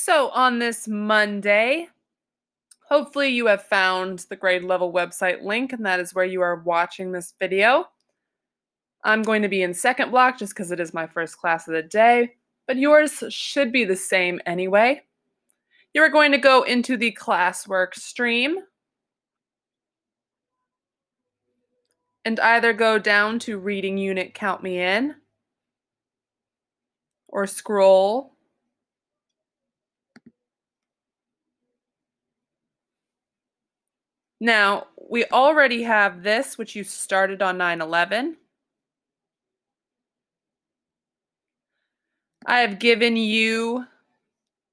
So, on this Monday, hopefully you have found the grade level website link, and that is where you are watching this video. I'm going to be in second block just because it is my first class of the day, but yours should be the same anyway. You are going to go into the classwork stream and either go down to reading unit count me in or scroll. Now, we already have this, which you started on 9/11. I have given you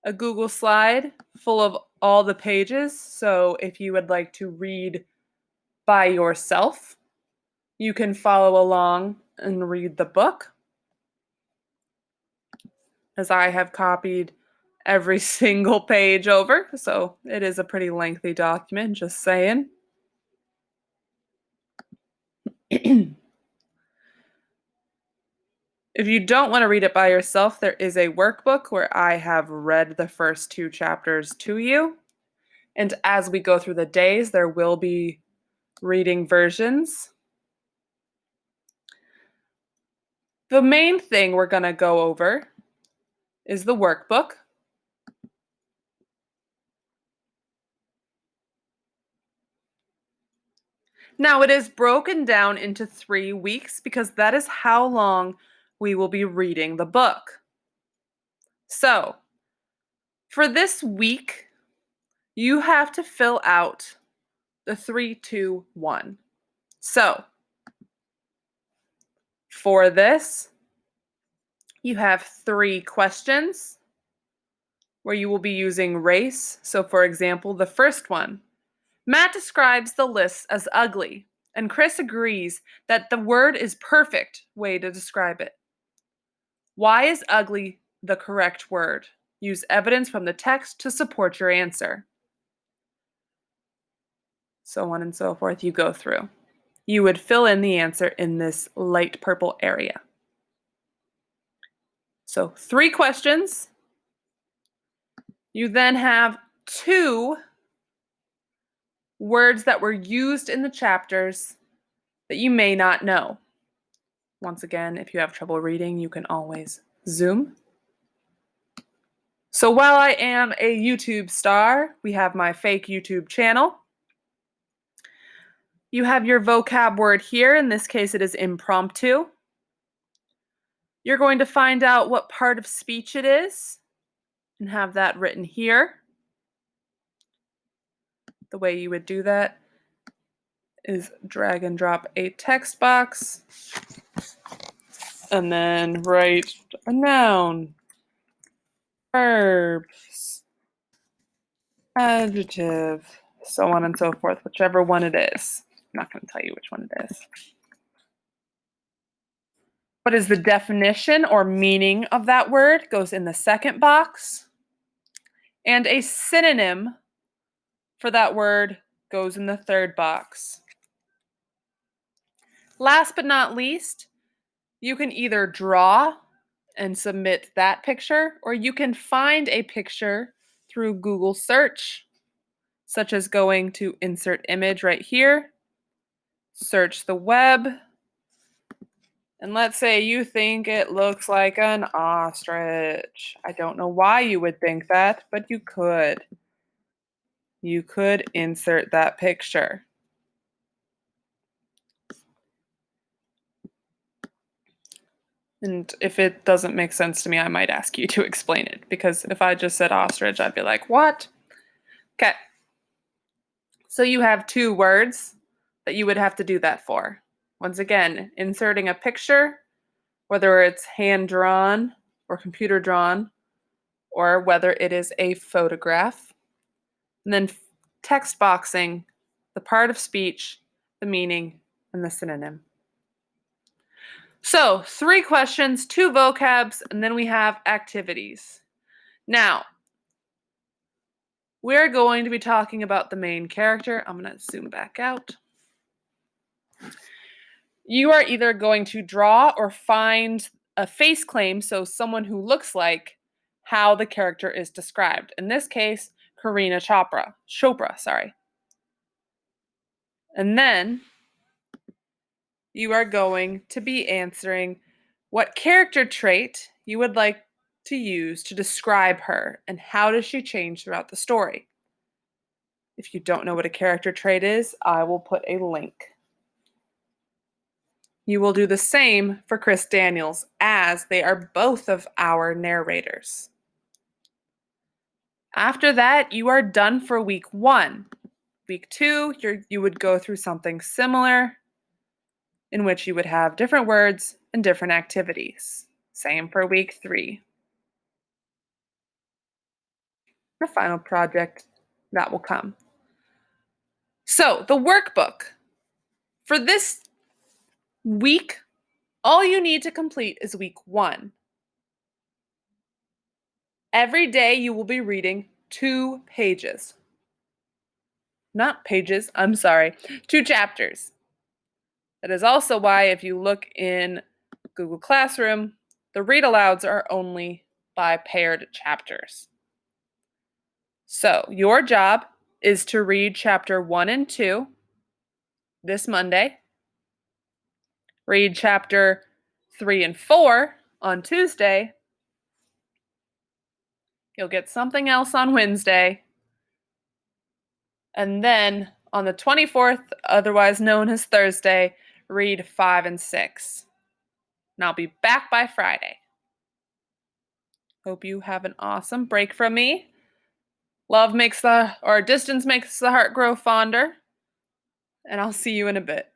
a Google slide full of all the pages. So if you would like to read by yourself, you can follow along and read the book, as I have copied every single page over. So it is a pretty lengthy document, just saying. If you don't want to read it by yourself, there is a workbook where I have read the first 2 chapters to you. And as we go through the days, there will be reading versions. The main thing we're going to go over is the workbook. Now, it is broken down into 3 weeks because that is how long we will be reading the book. So, for this week, you have to fill out the 3, 2, 1. So, for this, you have 3 questions where you will be using race. So, for example, the first one, Matt describes the list as ugly, and Chris agrees that the word is perfect way to describe it. Why is ugly the correct word? Use evidence from the text to support your answer. So on and so forth, you go through. You would fill in the answer in this light purple area. So 3 questions. You then have 2 words that were used in the chapters that you may not know. Once again, if you have trouble reading, you can always Zoom. So while I am a YouTube star, we have my fake YouTube channel. You have your vocab word here. In this case, it is impromptu. You're going to find out what part of speech it is and have that written here. The way you would do that is drag and drop a text box and then write a noun, verbs, adjective, so on and so forth, whichever one it is. I'm not going to tell you which one it is. What is the definition or meaning of that word goes in the second box. And a synonym for that word goes in the third box. Last but not least, you can either draw and submit that picture, or you can find a picture through Google search, such as going to insert image right here, search the web, and let's say you think it looks like an ostrich. I don't know why you would think that, but you could. You could insert that picture. And if it doesn't make sense to me, I might ask you to explain it, because if I just said ostrich, I'd be like, what? Okay. So you have 2 words that you would have to do that for. Once again, inserting a picture, whether it's hand-drawn or computer-drawn, or whether it is a photograph. And then text boxing the part of speech, the meaning, and the synonym. So 3 questions, 2 vocabs, and then we have activities. Now, we're going to be talking about the main character. I'm going to zoom back out. You are either going to draw or find a face claim, so someone who looks like how the character is described. In this case, Karina Chopra, sorry. And then you are going to be answering what character trait you would like to use to describe her and how does she change throughout the story. If you don't know what a character trait is, I will put a link. You will do the same for Chris Daniels, as they are both of our narrators. After that, you are done for week 1. Week 2, you would go through something similar in which you would have different words and different activities. Same for week 3. The final project that will come. So, the workbook. For this week, all you need to complete is week 1. Every day you will be reading 2 pages. Not pages, I'm sorry, 2 chapters. That is also why if you look in Google Classroom, the read alouds are only by paired chapters. So your job is to read chapter 1 and 2 this Monday, read chapter 3 and 4 on Tuesday, you'll get something else on Wednesday, and then on the 24th, otherwise known as Thursday, read 5 and 6. And I'll be back by Friday. Hope you have an awesome break from me. Distance makes the heart grow fonder. And I'll see you in a bit.